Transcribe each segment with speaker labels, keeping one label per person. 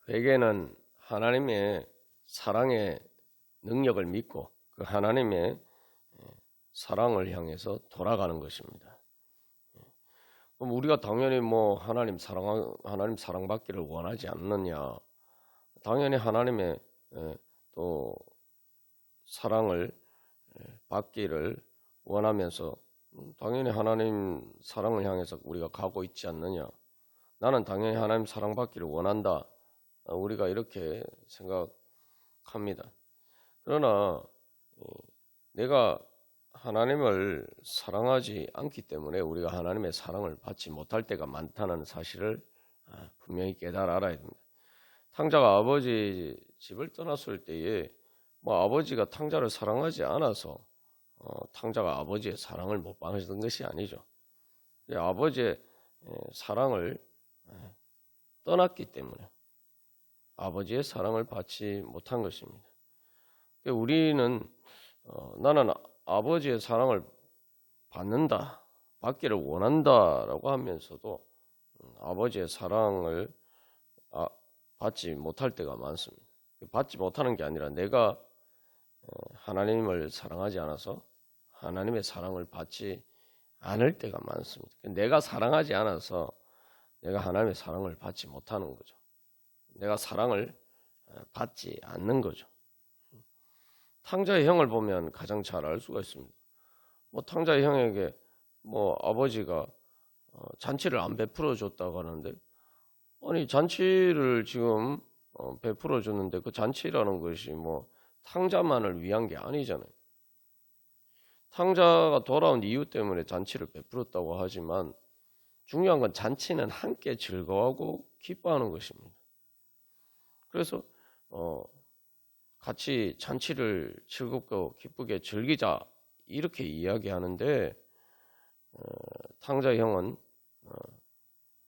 Speaker 1: 회개는 하나님의 사랑의 능력을 믿고 그 하나님의 사랑을 향해서 돌아가는 것입니다. 그럼 우리가 당연히 하나님 사랑받기를 원하지 않느냐? 당연히 하나님의 또 사랑을 받기를 원하면서 당연히 하나님 사랑을 향해서 우리가 가고 있지 않느냐? 나는 당연히 하나님 사랑받기를 원한다. 우리가 이렇게 생각합니다. 그러나 내가 하나님을 사랑하지 않기 때문에 우리가 하나님의 사랑을 받지 못할 때가 많다는 사실을 분명히 알아야 됩니다. 탕자가 아버지 집을 떠났을 때에 아버지가 탕자를 사랑하지 않아서 탕자가 아버지의 사랑을 못 받은 것이 아니죠. 아버지의 사랑을 떠났기 때문에 아버지의 사랑을 받지 못한 것입니다. 우리는 나는 아버지의 사랑을 받기를 원한다라고 하면서도 아버지의 사랑을 받지 못할 때가 많습니다. 받지 못하는 게 아니라 내가 하나님을 사랑하지 않아서 하나님의 사랑을 받지 않을 때가 많습니다. 내가 사랑하지 않아서 내가 하나님의 사랑을 받지 못하는 거죠. 내가 사랑을 받지 않는 거죠. 탕자의 형을 보면 가장 잘 알 수가 있습니다. 탕자의 형에게 아버지가 잔치를 안 베풀어 줬다고 하는데, 아니 잔치를 지금 베풀어 줬는데 그 잔치라는 것이 탕자만을 위한 게 아니잖아요. 탕자가 돌아온 이유 때문에 잔치를 베풀었다고 하지만 중요한 건 잔치는 함께 즐거워하고 기뻐하는 것입니다. 그래서 같이 잔치를 즐겁고 기쁘게 즐기자 이렇게 이야기하는데 탕자의 형은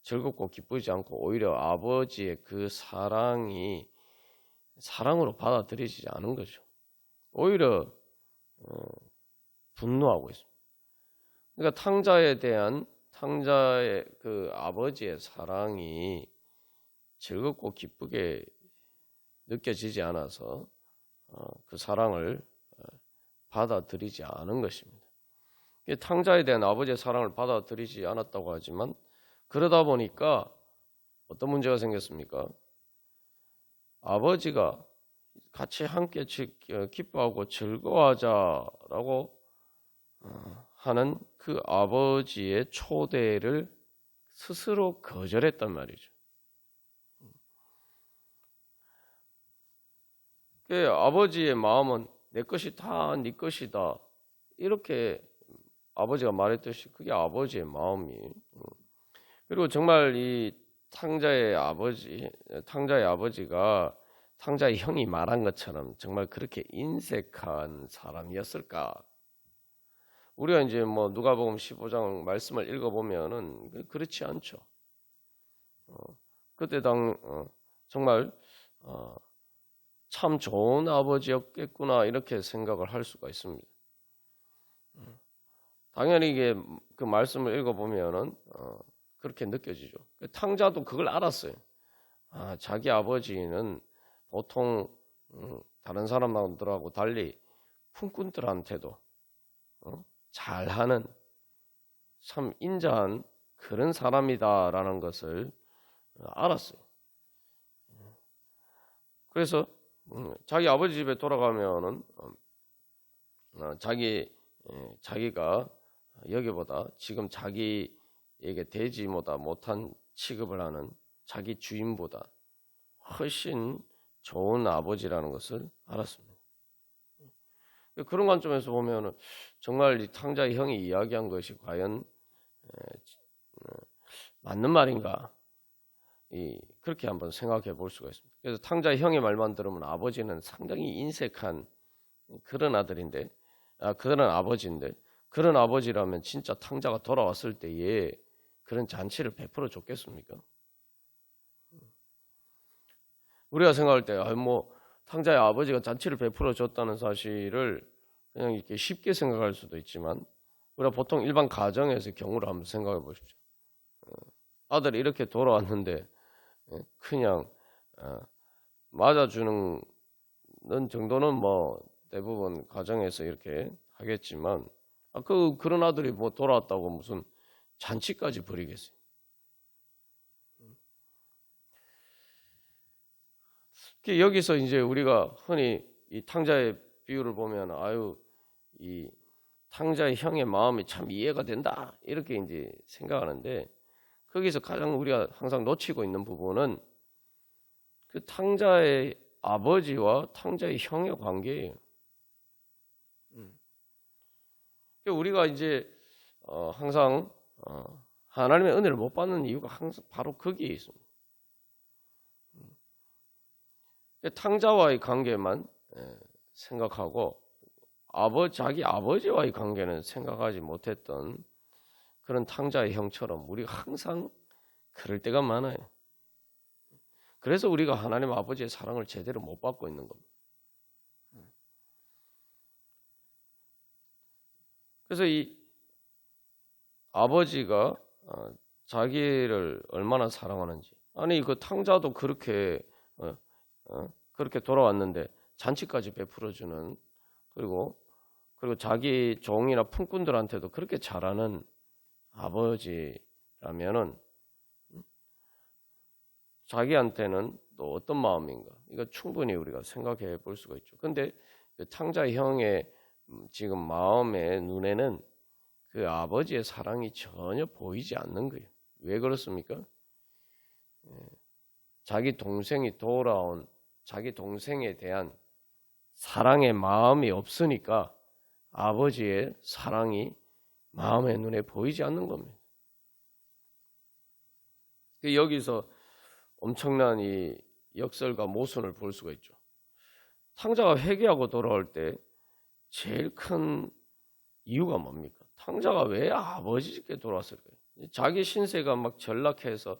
Speaker 1: 즐겁고 기쁘지 않고 오히려 아버지의 그 사랑으로 받아들이지 않은 거죠. 오히려 분노하고 있습니다. 그러니까 탕자의 그 아버지의 사랑이 즐겁고 기쁘게 느껴지지 않아서 그 사랑을 받아들이지 않은 것입니다. 탕자에 대한 아버지의 사랑을 받아들이지 않았다고 하지만 그러다 보니까 어떤 문제가 생겼습니까? 아버지가 같이 함께 기뻐하고 즐거워하자라고 하는 그 아버지의 초대를 스스로 거절했단 말이죠. 아버지의 마음은 내 것이 다 네 것이다 이렇게 아버지가 말했듯이 그게 아버지의 마음이에요. 그리고 정말 이 탕자의 아버지가 탕자의 형이 말한 것처럼 정말 그렇게 인색한 사람이었을까? 우리가 이제 누가복음 15장 말씀을 읽어보면은 그렇지 않죠. 그때 정말 참 좋은 아버지였겠구나 이렇게 생각을 할 수가 있습니다. 당연히 이게 그 말씀을 읽어보면은 그렇게 느껴지죠. 탕자도 그걸 알았어요. 자기 아버지는 보통 다른 사람들하고 달리 품꾼들한테도 잘하는 참 인자한 그런 사람이다라는 것을 알았어요. 그래서 자기 아버지 집에 돌아가면은 자기가 여기보다 지금 자기에게 되지보다 못한 취급을 하는 자기 주인보다 훨씬 좋은 아버지라는 것을 알았습니다. 그런 관점에서 보면은 정말 이 탕자의 형이 이야기한 것이 과연 맞는 말인가? 그렇게 한번 생각해 볼 수가 있습니다. 그래서 탕자의 형의 말만 들으면 아버지는 상당히 인색한 그런 아버지인데 그런 아버지라면 진짜 탕자가 돌아왔을 때에 그런 잔치를 베풀어 줬겠습니까? 우리가 생각할 때 탕자의 아버지가 잔치를 베풀어 줬다는 사실을 그냥 이렇게 쉽게 생각할 수도 있지만 우리가 보통 일반 가정에서의 경우를 한번 생각해 보십시오. 아들이 이렇게 돌아왔는데 그냥 맞아주는 정도는 뭐 대부분 가정에서 이렇게 하겠지만 그런 아들이 뭐 돌아왔다고 무슨 잔치까지 벌이겠어요. 여기서 이제 우리가 흔히 이 탕자의 비유를 보면 이 탕자의 형의 마음이 참 이해가 된다 이렇게 이제 생각하는데 거기서 가장 우리가 항상 놓치고 있는 부분은 그 탕자의 아버지와 탕자의 형의 관계예요. 우리가 이제 항상 하나님의 은혜를 못 받는 이유가 항상 바로 거기에 있습니다. 탕자와의 관계만 생각하고 자기 아버지와의 관계는 생각하지 못했던 그런 탕자의 형처럼 우리가 항상 그럴 때가 많아요. 그래서 우리가 하나님 아버지의 사랑을 제대로 못 받고 있는 겁니다. 그래서 이 아버지가 자기를 얼마나 사랑하는지 그 탕자도 그렇게 그렇게 돌아왔는데 잔치까지 베풀어주는 그리고 자기 종이나 품꾼들한테도 그렇게 잘하는 아버지라면은 자기한테는 또 어떤 마음인가? 이거 충분히 우리가 생각해 볼 수가 있죠. 근데 그 탕자 형의 지금 마음의 눈에는 그 아버지의 사랑이 전혀 보이지 않는 거예요. 왜 그렇습니까? 자기 동생이 돌아온 자기 동생에 대한 사랑의 마음이 없으니까 아버지의 사랑이 마음의 눈에 보이지 않는 겁니다. 여기서 엄청난 이 역설과 모순을 볼 수가 있죠. 탕자가 회개하고 돌아올 때 제일 큰 이유가 뭡니까? 탕자가 왜 아버지께 돌아왔을까요? 자기 신세가 막 전락해서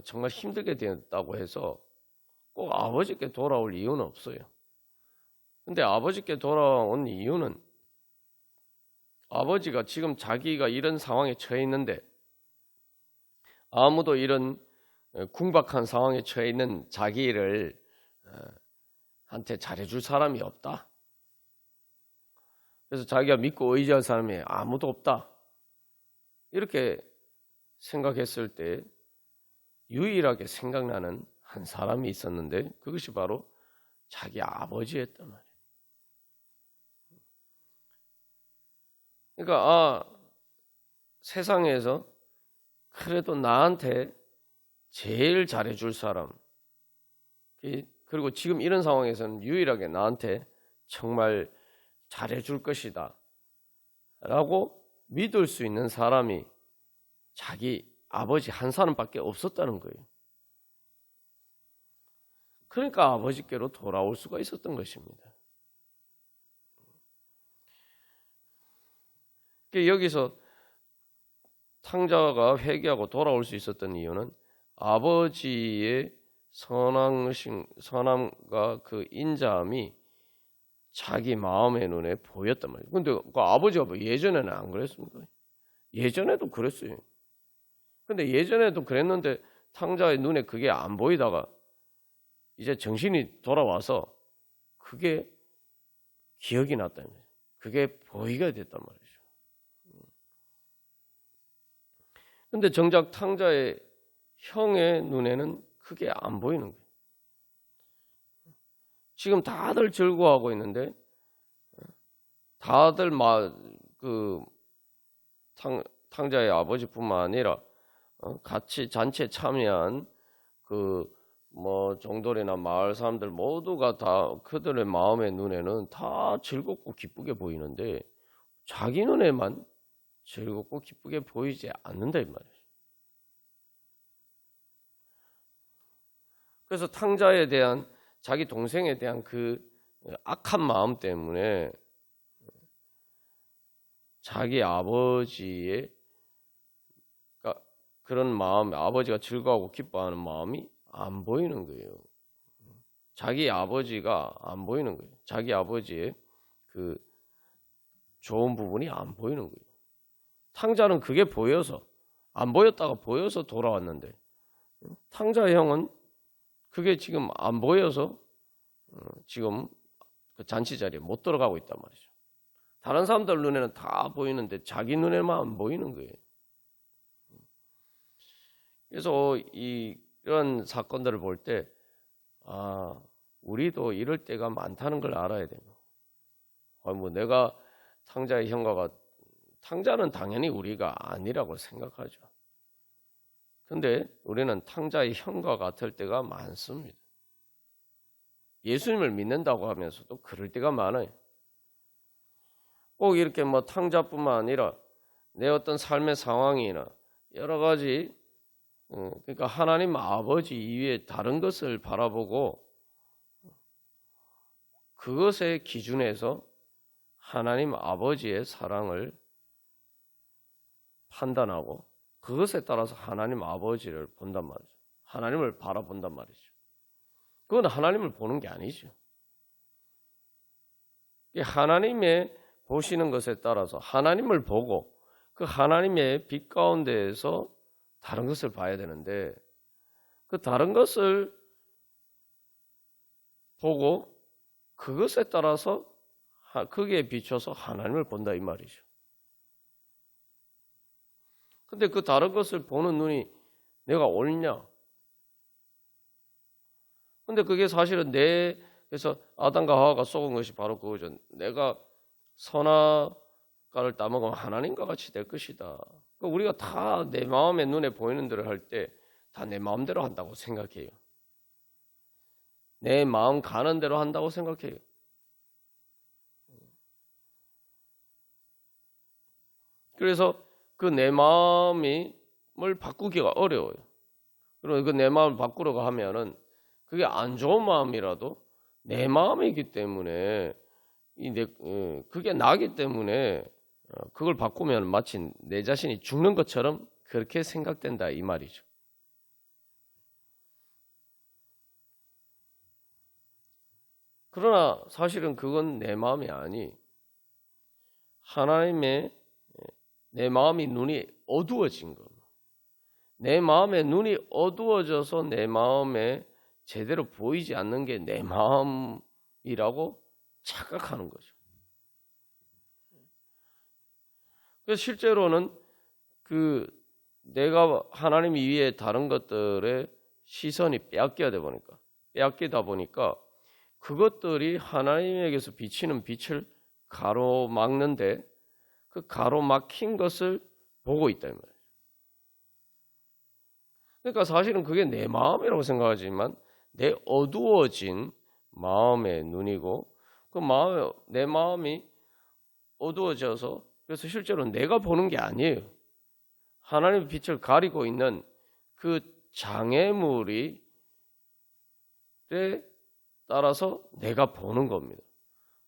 Speaker 1: 정말 힘들게 됐다고 해서 꼭 아버지께 돌아올 이유는 없어요. 근데 아버지께 돌아온 이유는 아버지가 지금 자기가 이런 상황에 처해 있는데 아무도 이런 궁박한 상황에 처해 있는 자기를 한테 잘해줄 사람이 없다. 그래서 자기가 믿고 의지할 사람이 아무도 없다. 이렇게 생각했을 때 유일하게 생각나는 한 사람이 있었는데 그것이 바로 자기 아버지였단 말이에요. 그러니까 세상에서 그래도 나한테 제일 잘해줄 사람 그리고 지금 이런 상황에서는 유일하게 나한테 정말 잘해줄 것이다 라고 믿을 수 있는 사람이 자기 아버지 한 사람밖에 없었다는 거예요. 그러니까 아버지께로 돌아올 수가 있었던 것입니다. 여기서 탕자가 회개하고 돌아올 수 있었던 이유는 아버지의 선함과 그 인자함이 자기 마음의 눈에 보였단 말이에요. 근데 그 아버지가 예전에는 안 그랬습니까? 예전에도 그랬어요. 근데 예전에도 그랬는데 탕자의 눈에 그게 안 보이다가 이제 정신이 돌아와서 그게 기억이 났다는 거예요. 그게 보이게 됐단 말이죠. 근데 정작 탕자의 형의 눈에는 그게 안 보이는 거예요. 지금 다들 즐거워하고 있는데 다들 탕자의 아버지뿐만 아니라 같이 잔치에 참여한 종돌이나 마을 사람들 모두가 다 그들의 마음의 눈에는 다 즐겁고 기쁘게 보이는데 자기 눈에만 즐겁고 기쁘게 보이지 않는다 이 말이에요. 그래서 탕자에 대한 자기 동생에 대한 그 악한 마음 때문에 자기 아버지의 그런 마음, 아버지가 즐거워하고 기뻐하는 마음이 안 보이는 거예요. 자기 아버지가 안 보이는 거예요. 자기 아버지의 그 좋은 부분이 안 보이는 거예요. 탕자는 그게 보여서 안 보였다가 보여서 돌아왔는데 탕자의 형은 그게 지금 안 보여서 지금 그 잔치 자리에 못 들어가고 있단 말이죠. 다른 사람들 눈에는 다 보이는데 자기 눈에만 안 보이는 거예요. 그래서 이런 사건들을 볼 때 우리도 이럴 때가 많다는 걸 알아야 돼요. 뭐 내가 탕자의 형과가 탕자는 당연히 우리가 아니라고 생각하죠. 근데 우리는 탕자의 형과 같을 때가 많습니다. 예수님을 믿는다고 하면서도 그럴 때가 많아요. 꼭 이렇게 뭐 탕자뿐만 아니라 내 어떤 삶의 상황이나 여러 가지 그러니까 하나님 아버지 이외에 다른 것을 바라보고 그것의 기준에서 하나님 아버지의 사랑을 판단하고 그것에 따라서 하나님 아버지를 본단 말이죠. 하나님을 바라본단 말이죠. 그건 하나님을 보는 게 아니죠. 하나님의 보시는 것에 따라서 하나님을 보고 그 하나님의 빛 가운데에서 다른 것을 봐야 되는데 그 다른 것을 보고 그것에 따라서 거기에 비춰서 하나님을 본다 이 말이죠. 근데 그 다른 것을 보는 눈이 내가 옳냐? 근데 그게 사실은 그래서 아담과 하와가 속은 것이 바로 그거죠. 내가 선악과를 따먹으면 하나님과 같이 될 것이다. 그러니까 우리가 다 내 마음의 눈에 보이는 대로 할 때 다 내 마음대로 한다고 생각해요. 내 마음 가는 대로 한다고 생각해요. 그래서 그 내 마음을 바꾸기가 어려워요. 그리고 그 내 마음을 바꾸려고 하면은 그게 안 좋은 마음이라도 내 마음이기 때문에 그게 나기 때문에 그걸 바꾸면 마치 내 자신이 죽는 것처럼 그렇게 생각된다 이 말이죠. 그러나 사실은 그건 내 마음이 아니 하나님의 내 마음이 눈이 어두워진 거. 내 마음의 눈이 어두워져서 내 마음에 제대로 보이지 않는 게 내 마음이라고 착각하는 거죠. 그래서 실제로는 내가 하나님 이외에 다른 것들의 시선이 빼앗기다 보니까 그것들이 하나님에게서 비치는 빛을 가로막는데 그 가로막힌 것을 보고 있다 이 말이에요. 그러니까 사실은 그게 내 마음이라고 생각하지만 내 어두워진 마음의 눈이고 내 마음이 어두워져서 그래서 실제로 내가 보는 게 아니에요. 하나님의 빛을 가리고 있는 그 장애물에 따라서 내가 보는 겁니다.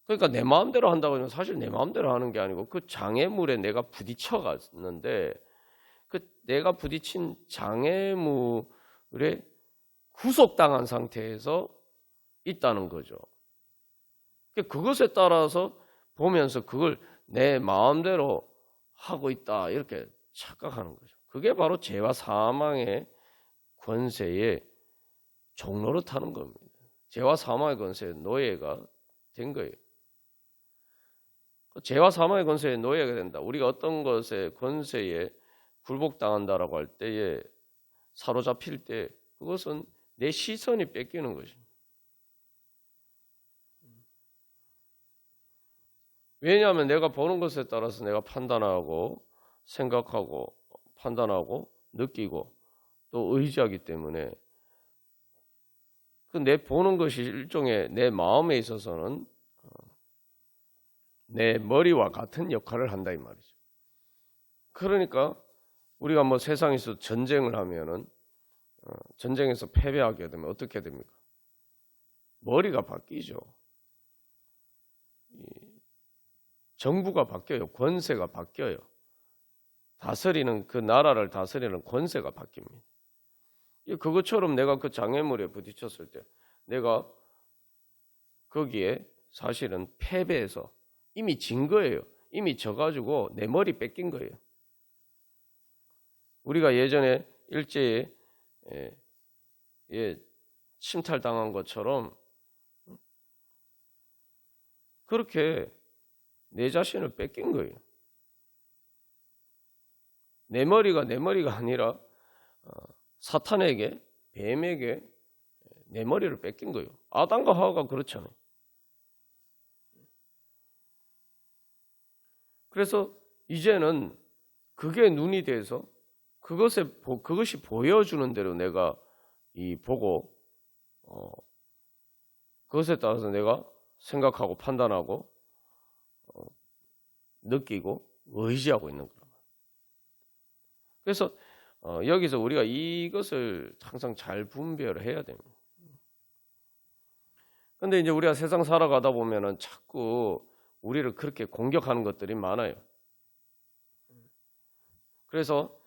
Speaker 1: 그러니까 내 마음대로 한다고 하면 사실 내 마음대로 하는 게 아니고 그 장애물에 내가 부딪혀 갔는데 그 내가 부딪힌 장애물에 구속당한 상태에서 있다는 거죠. 그것에 따라서 보면서 그걸 내 마음대로 하고 있다 이렇게 착각하는 거죠. 그게 바로 죄와 사망의 권세의 종로로 타는 겁니다. 죄와 사망의 권세의 노예가 된 거예요. 죄와 사망의 권세의 노예가 된다. 우리가 어떤 것의 권세에 굴복당한다라고 할 때에 사로잡힐 때 그것은 내 시선이 뺏기는 것입니다. 왜냐하면 내가 보는 것에 따라서 내가 판단하고 생각하고 판단하고 느끼고 또 의지하기 때문에 그 내 보는 것이 일종의 내 마음에 있어서는 내 머리와 같은 역할을 한다 이 말이죠. 그러니까 우리가 뭐 세상에서 전쟁을 하면은 전쟁에서 패배하게 되면 어떻게 됩니까? 머리가 바뀌죠. 정부가 바뀌어요. 권세가 바뀌어요. 그 나라를 다스리는 권세가 바뀝니다. 그것처럼 내가 그 장애물에 부딪혔을 때 내가 거기에 사실은 패배해서 이미 진 거예요. 이미 져가지고 내 머리 뺏긴 거예요. 우리가 예전에 일제에 침탈당한 것처럼 그렇게 내 자신을 뺏긴 거예요. 내 머리가 아니라 사탄에게, 뱀에게 내 머리를 뺏긴 거예요. 아담과 하와가 그렇잖아요. 그래서 이제는 그게 눈이 돼서 그것이 보여주는 대로 내가 보고 그것에 따라서 내가 생각하고 판단하고 느끼고 의지하고 있는 거예요. 그래서 여기서 우리가 이것을 항상 잘 분별을 해야 됩니다. 근데 이제 우리가 세상 살아가다 보면은 자꾸 우리를 그렇게 공격하는 것들이 많아요. 그래서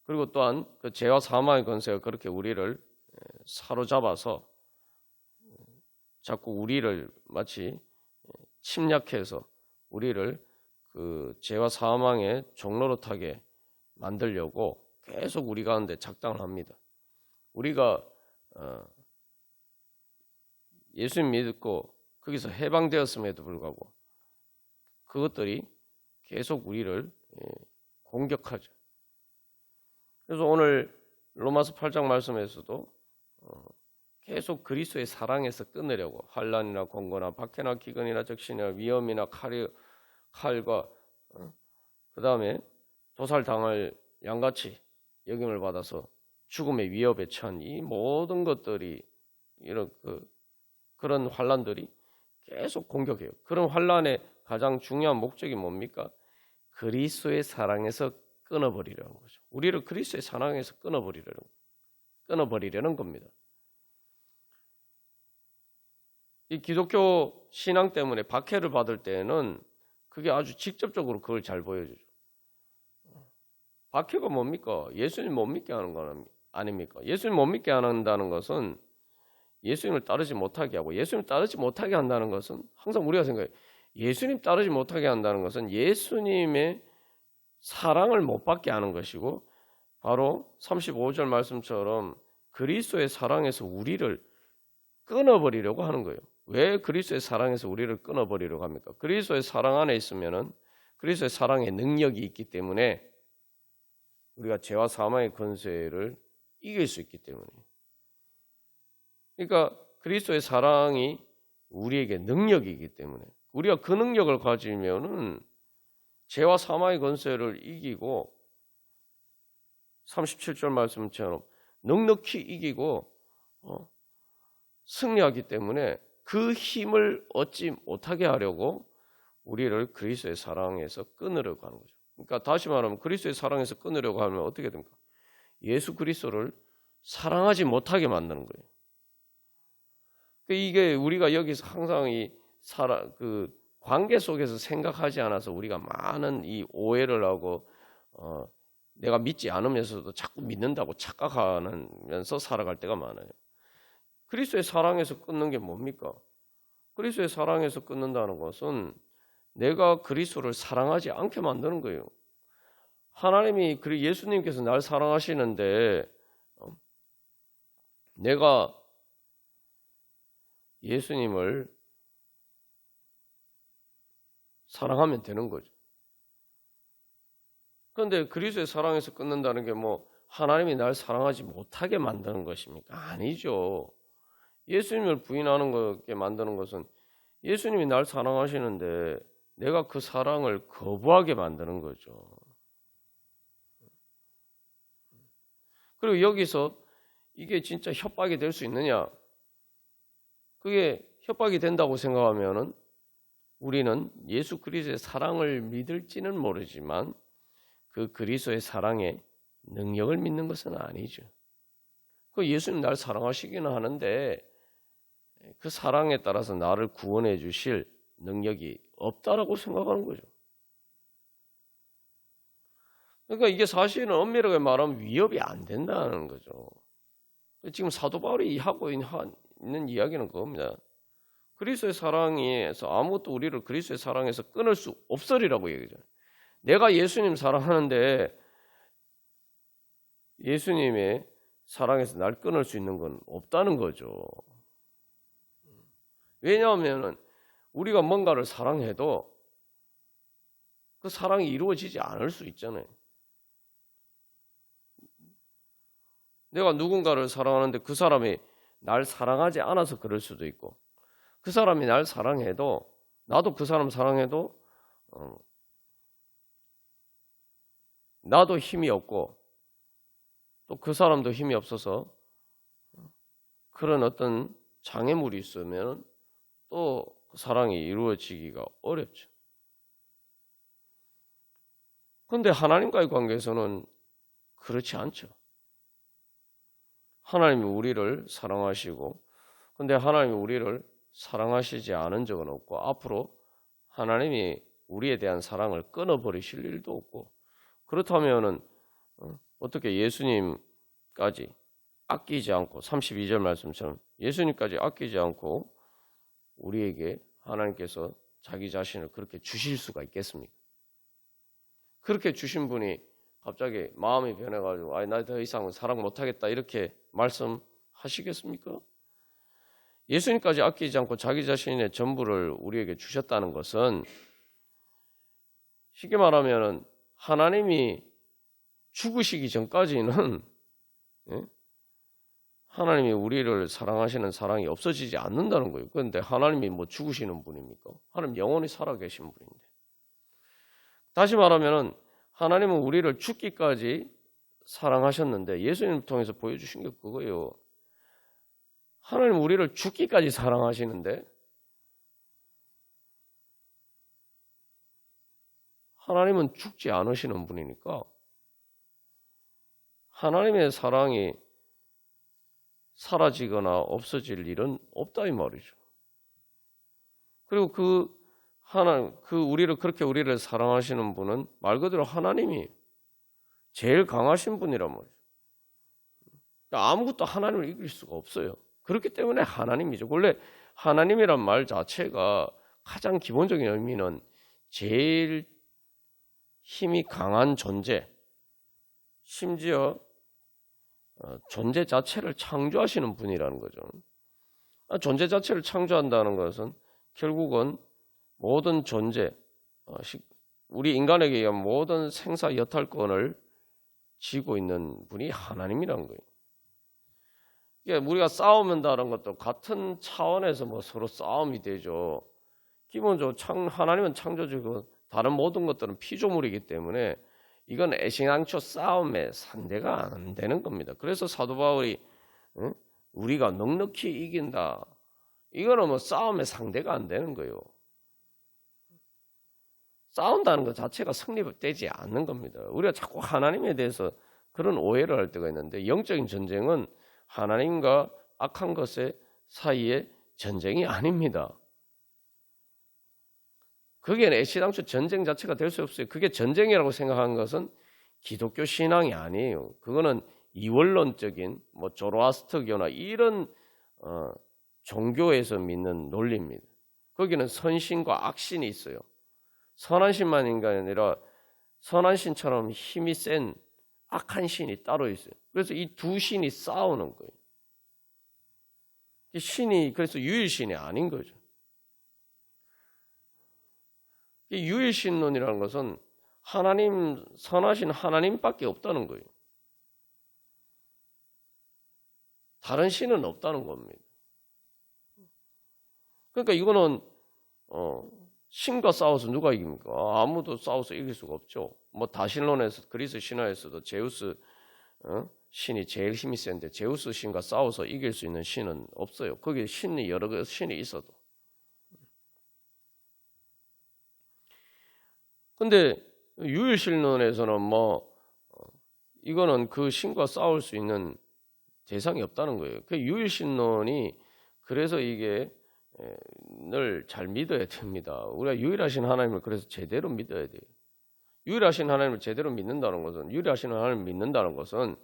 Speaker 1: 그리고 또한 그 죄와 사망의 권세가 그렇게 우리를 사로잡아서 자꾸 우리를 마치 침략해서 우리를 그 죄와 사망의 종노릇하게 만들려고 계속 우리 가운데 작당을 합니다. 우리가 예수님 믿고 거기서 해방되었음에도 불구하고 그것들이 계속 우리를 공격하죠. 그래서 오늘 로마서 8장 말씀에서도 계속 그리스도의 사랑에서 끊으려고 환난이나 공고나 박해나 기근이나 적신이나 위험이나 칼과 그 다음에 도살당할 양같이 여김을 받아서 죽음의 위협에 처한 이 모든 것들이 이런 그런 환난들이 계속 공격해요. 그런 환난의 가장 중요한 목적이 뭡니까? 그리스도의 사랑에서 끊어버리려는 거죠. 우리를 그리스도의 사랑에서 끊어버리려는 겁니다. 이 기독교 신앙 때문에 박해를 받을 때는 그게 아주 직접적으로 그걸 잘 보여주죠. 박해가 뭡니까? 예수님 못 믿게 하는 거 아닙니까? 예수님 못 믿게 한다는 것은 예수님을 따르지 못하게 하고, 예수님 따르지 못하게 한다는 것은 항상 우리가 생각해요. 예수님 따르지 못하게 한다는 것은 예수님의 사랑을 못 받게 하는 것이고, 바로 35절 말씀처럼 그리스도의 사랑에서 우리를 끊어버리려고 하는 거예요. 왜 그리스도의 사랑에서 우리를 끊어버리려고 합니까? 그리스도의 사랑 안에 있으면은 그리스도의 사랑의 능력이 있기 때문에 우리가 죄와 사망의 권세를 이길 수 있기 때문에. 그러니까 그리스도의 사랑이 우리에게 능력이기 때문에 우리가 그 능력을 가지면은 죄와 사망의 권세를 이기고 37절 말씀처럼 넉넉히 이기고 승리하기 때문에 그 힘을 얻지 못하게 하려고 우리를 그리스도의 사랑에서 끊으려고 하는 거죠. 그러니까 다시 말하면 그리스도의 사랑에서 끊으려고 하면 어떻게 됩니까? 예수 그리스도를 사랑하지 못하게 만드는 거예요. 이게 우리가 여기서 항상 그 관계 속에서 생각하지 않아서 우리가 많은 이 오해를 하고 내가 믿지 않으면서도 자꾸 믿는다고 착각하면서 살아갈 때가 많아요. 그리스도의 사랑에서 끊는 게 뭡니까? 그리스도의 사랑에서 끊는다는 것은 내가 그리스도를 사랑하지 않게 만드는 거예요. 하나님이 예수님께서 날 사랑하시는데 내가 예수님을 사랑하면 되는 거죠. 그런데 그리스도의 사랑에서 끊는다는 게 하나님이 날 사랑하지 못하게 만드는 것입니까? 아니죠. 예수님을 부인하는 것게 만드는 것은 예수님이 날 사랑하시는데 내가 그 사랑을 거부하게 만드는 거죠. 그리고 여기서 이게 진짜 협박이 될 수 있느냐? 그게 협박이 된다고 생각하면은 우리는 예수 그리스도의 사랑을 믿을지는 모르지만 그 그리스도의 사랑의 능력을 믿는 것은 아니죠. 그 예수님 날 사랑하시기는 하는데 그 사랑에 따라서 나를 구원해 주실 능력이 없다라고 생각하는 거죠. 그러니까 이게 사실은 엄밀하게 말하면 위협이 안 된다는 거죠. 지금 사도 바울이 하고 있는 이야기는 그겁니다. 그리스도의 사랑에서 아무것도 우리를 그리스도의 사랑에서 끊을 수 없으리라고 얘기하잖아요. 내가 예수님 사랑하는데 예수님의 사랑에서 날 끊을 수 있는 건 없다는 거죠. 왜냐하면 우리가 뭔가를 사랑해도 그 사랑이 이루어지지 않을 수 있잖아요. 내가 누군가를 사랑하는데 그 사람이 날 사랑하지 않아서 그럴 수도 있고, 그 사람이 날 사랑해도 나도 그 사람 사랑해도 나도 힘이 없고 또 그 사람도 힘이 없어서 그런 어떤 장애물이 있으면 또 사랑이 이루어지기가 어렵죠. 그런데 하나님과의 관계에서는 그렇지 않죠. 하나님이 우리를 사랑하시고, 근데 하나님이 우리를 사랑하시지 않은 적은 없고, 앞으로 하나님이 우리에 대한 사랑을 끊어버리실 일도 없고, 그렇다면은 어떻게 예수님까지 아끼지 않고 32절 말씀처럼 예수님까지 아끼지 않고 우리에게 하나님께서 자기 자신을 그렇게 주실 수가 있겠습니까? 그렇게 주신 분이 갑자기 마음이 변해가지고 나 더 이상은 사랑 못하겠다 이렇게 말씀하시겠습니까? 예수님까지 아끼지 않고 자기 자신의 전부를 우리에게 주셨다는 것은 쉽게 말하면 하나님이 죽으시기 전까지는 하나님이 우리를 사랑하시는 사랑이 없어지지 않는다는 거예요. 그런데 하나님이 뭐 죽으시는 분입니까? 하나님 영원히 살아계신 분인데. 다시 말하면 하나님은 우리를 죽기까지 사랑하셨는데 예수님을 통해서 보여주신 게 그거예요. 하나님은 우리를 죽기까지 사랑하시는데 하나님은 죽지 않으시는 분이니까 하나님의 사랑이 사라지거나 없어질 일은 없다 이 말이죠. 그리고 우리를 사랑하시는 분은 말 그대로 하나님이 제일 강하신 분이란 말이죠. 그러니까 아무것도 하나님을 이길 수가 없어요. 그렇기 때문에 하나님이죠. 원래 하나님이란 말 자체가 가장 기본적인 의미는 제일 힘이 강한 존재, 심지어 존재 자체를 창조하시는 분이라는 거죠. 존재 자체를 창조한다는 것은 결국은 모든 존재, 우리 인간에게 의한 모든 생사 여탈권을 쥐고 있는 분이 하나님이라는 거예요. 그러니까 우리가 싸우는다는 것도 같은 차원에서 뭐 서로 싸움이 되죠. 기본적으로 하나님은 창조주고 다른 모든 것들은 피조물이기 때문에 이건 애신앙초 싸움의 상대가 안 되는 겁니다. 그래서 사도 바울이 우리가 넉넉히 이긴다. 이거는 뭐 싸움의 상대가 안 되는 거예요. 싸운다는 것 자체가 성립되지 않는 겁니다. 우리가 자꾸 하나님에 대해서 그런 오해를 할 때가 있는데 영적인 전쟁은 하나님과 악한 것의 사이의 전쟁이 아닙니다. 그게 애시당초 전쟁 자체가 될 수 없어요. 그게 전쟁이라고 생각하는 것은 기독교 신앙이 아니에요. 그거는 이원론적인 뭐 조로아스터교나 이런 종교에서 믿는 논리입니다. 거기는 선신과 악신이 있어요. 선한 신만 인간이 아니라 선한 신처럼 힘이 센 악한 신이 따로 있어요. 그래서 이 두 신이 싸우는 거예요. 신이 그래서 유일신이 아닌 거죠. 이 유일신론이라는 것은 하나님, 선하신 하나님밖에 없다는 거예요. 다른 신은 없다는 겁니다. 그러니까 이거는 신과 싸워서 누가 이깁니까? 아무도 싸워서 이길 수가 없죠. 뭐 다신론에서 그리스 신화에서도 제우스 신이 제일 힘이 센데 제우스 신과 싸워서 이길 수 있는 신은 없어요. 거기에 신이 여러 개 신이 있어도. 근데 유일신론에서는 이거는 그 신과 싸울 수 있는 대상이 없다는 거예요. 그 유일신론이 그래서 이게 늘 잘 믿어야 됩니다. 우리가 유일하신 하나님을 그래서 제대로 믿어야 돼요. 유일하신 하나님을 제대로 믿는다는 것은 유일하신 하나님을 믿는다는 것은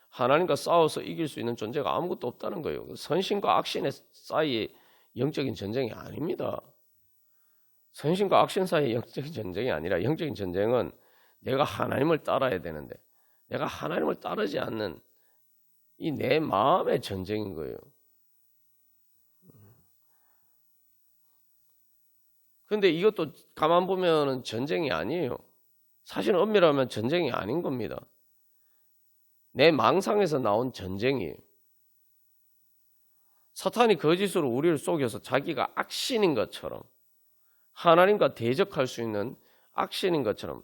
Speaker 1: 하나님과 싸워서 이길 수 있는 존재가 아무것도 없다는 거예요. 선신과 악신의 사이의 영적인 전쟁이 아닙니다. 선신과 악신 사이의 영적인 전쟁이 아니라 영적인 전쟁은 내가 하나님을 따라야 되는데 내가 하나님을 따르지 않는 이 내 마음의 전쟁인 거예요. 근데 이것도 가만 보면은 전쟁이 아니에요. 사실 엄밀하면 전쟁이 아닌 겁니다. 내 망상에서 나온 전쟁이에요. 사탄이 거짓으로 우리를 속여서 자기가 악신인 것처럼, 하나님과 대적할 수 있는 악신인 것처럼,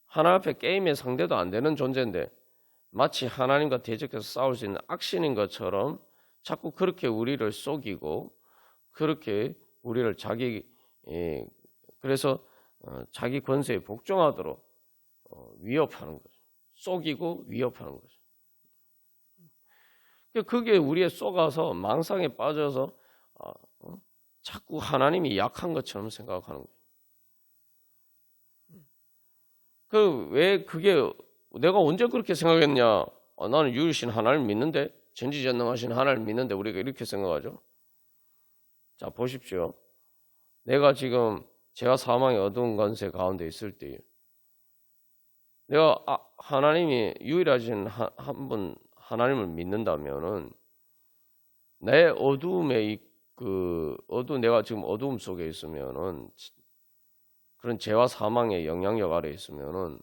Speaker 1: 하나님 앞에 게임의 상대도 안 되는 존재인데 마치 하나님과 대적해서 싸울 수 있는 악신인 것처럼 자꾸 그렇게 우리를 속이고, 그렇게 우리를 그래서 자기 권세에 복종하도록 위협하는 거죠. 속이고 위협하는 거죠. 그게 우리에 속아서 망상에 빠져서 자꾸 하나님이 약한 것처럼 생각하는 거예요. 왜 그게 내가 언제 그렇게 생각했냐? 나는 유일신 하나님 믿는데, 전지전능하신 하나님 믿는데 우리가 이렇게 생각하죠. 자, 보십시오. 내가 지금 죄와 사망의 어두운 권세 가운데 있을 때 내가 하나님이 유일하신 한 분 하나님을 믿는다면은 내 어두움에 내가 지금 어두움 속에 있으면은, 그런 죄와 사망의 영향력 아래 있으면은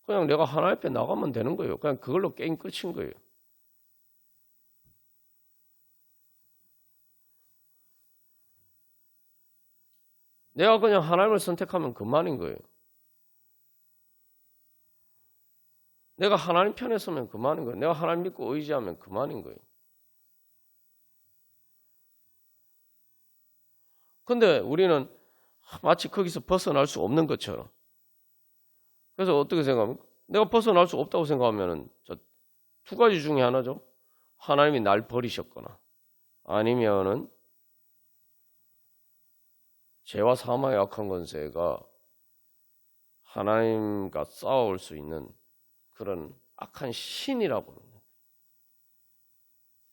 Speaker 1: 그냥 내가 하나님 앞에 나가면 되는 거예요. 그냥 그걸로 게임 끝인 거예요. 내가 그냥 하나님을 선택하면 그만인 거예요. 내가 하나님 편에 서면 그만인 거예요. 내가 하나님 믿고 의지하면 그만인 거예요. 근데 우리는 마치 거기서 벗어날 수 없는 것처럼. 그래서 어떻게 생각합니까? 내가 벗어날 수 없다고 생각하면 두 가지 중에 하나죠. 하나님이 날 버리셨거나, 아니면은 죄와 사망의 악한 권세가 하나님과 싸울 수 있는 그런 악한 신이라고.